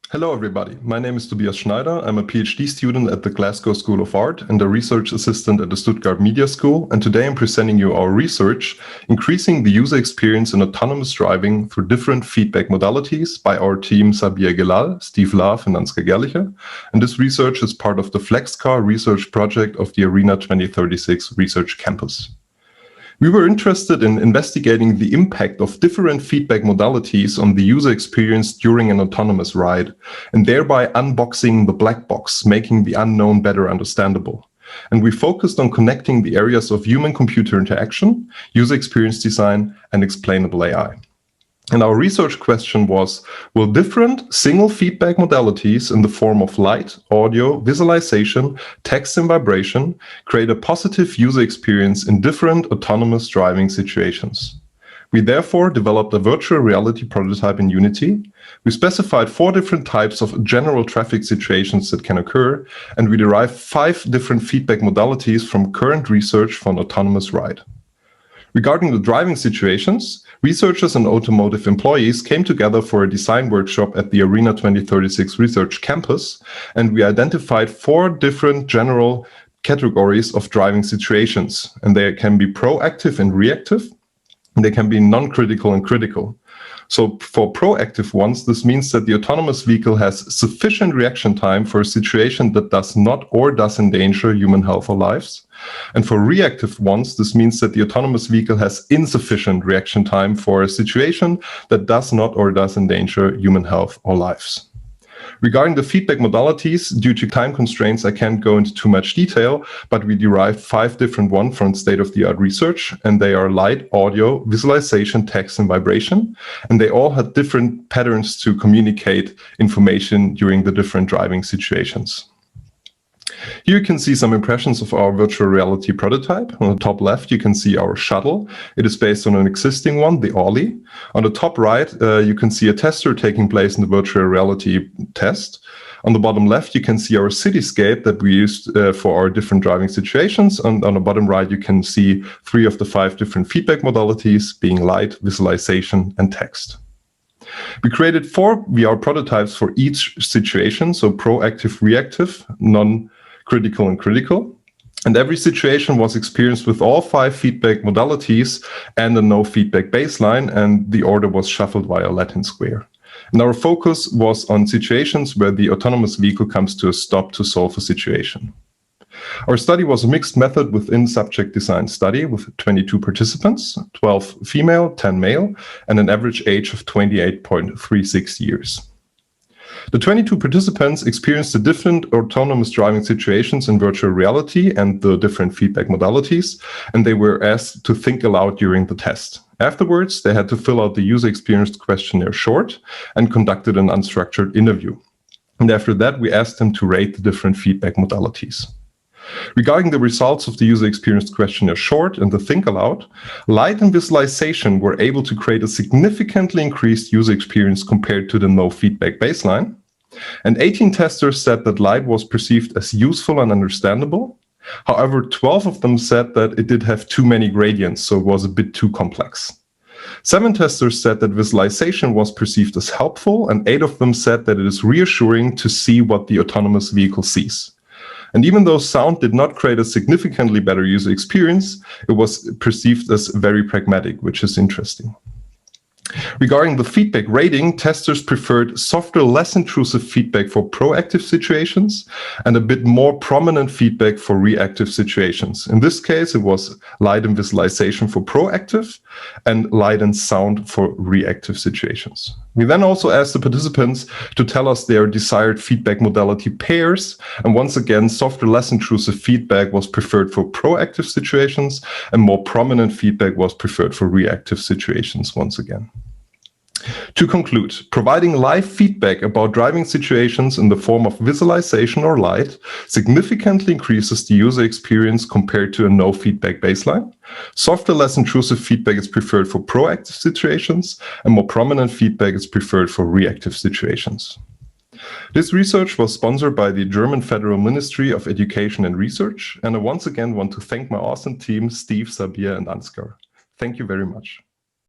Hello everybody, my name is Tobias Schneider. I'm a PhD student at the Glasgow School of Art and a research assistant at the Stuttgart Media School, and today I'm presenting you our research, Increasing the User Experience in Autonomous Driving Through Different Feedback Modalities by our team Sabir Gelal, Steve Love and Ansgar Gerlicher, and this research is part of the FlexCar research project of the ARENA 2036 Research Campus. We were interested in investigating the impact of different feedback modalities on the user experience during an autonomous ride, and thereby unboxing the black box, making the unknown better understandable. And we focused on connecting the areas of human-computer interaction, user experience design, and explainable AI. And our research question was, will different single feedback modalities in the form of light, audio, visualization, text, and vibration create a positive user experience in different autonomous driving situations? We therefore developed a virtual reality prototype in Unity. We specified 4 different types of general traffic situations that can occur, and we derived 5 different feedback modalities from current research for an autonomous ride. Regarding the driving situations, researchers and automotive employees came together for a design workshop at the ARENA 2036 Research Campus, and we identified 4 different general categories of driving situations. And they can be proactive and reactive, and they can be non-critical and critical. So for proactive ones, this means that the autonomous vehicle has sufficient reaction time for a situation that does not or does endanger human health or lives. And for reactive ones, this means that the autonomous vehicle has insufficient reaction time for a situation that does not or does endanger human health or lives. Regarding the feedback modalities, due to time constraints, I can't go into too much detail, but we derived 5 different ones from state-of-the-art research, and they are light, audio, visualization, text, and vibration. And they all had different patterns to communicate information during the different driving situations. Here you can see some impressions of our virtual reality prototype. On the top left, you can see our shuttle. It is based on an existing one, the Orly. On the top right, you can see a tester taking place in the virtual reality test. On the bottom left, you can see our cityscape that we used for our different driving situations. And on the bottom right, you can see 3 of the 5 different feedback modalities, being light, visualization, and text. We created 4 VR prototypes for each situation, so proactive, reactive, non-critical, and critical. And every situation was experienced with all 5 feedback modalities and a no feedback baseline, and the order was shuffled via Latin square. And our focus was on situations where the autonomous vehicle comes to a stop to solve a situation. Our study was a mixed method within subject design study with 22 participants, 12 female, 10 male, and an average age of 28.36 years. The 22 participants experienced the different autonomous driving situations in virtual reality and the different feedback modalities, and they were asked to think aloud during the test. Afterwards, they had to fill out the user experience questionnaire short and conducted an unstructured interview. And after that, we asked them to rate the different feedback modalities. Regarding the results of the user experience questionnaire short and the think aloud, light and visualization were able to create a significantly increased user experience compared to the no feedback baseline. And 18 testers said that light was perceived as useful and understandable. However, 12 of them said that it did have too many gradients, so it was a bit too complex. 7 testers said that visualization was perceived as helpful, and 8 of them said that it is reassuring to see what the autonomous vehicle sees. And even though sound did not create a significantly better user experience, it was perceived as very pragmatic, which is interesting. Regarding the feedback rating, testers preferred softer, less intrusive feedback for proactive situations and a bit more prominent feedback for reactive situations. In this case, it was light and visualization for proactive and light and sound for reactive situations. We then also asked the participants to tell us their desired feedback modality pairs. And once again, softer, less intrusive feedback was preferred for proactive situations, and more prominent feedback was preferred for reactive situations once again. To conclude, providing live feedback about driving situations in the form of visualization or light significantly increases the user experience compared to a no feedback baseline. Softer, less intrusive feedback is preferred for proactive situations, and more prominent feedback is preferred for reactive situations. This research was sponsored by the German Federal Ministry of Education and Research, and I once again want to thank my awesome team, Steve, Sabir, and Ansgar. Thank you very much.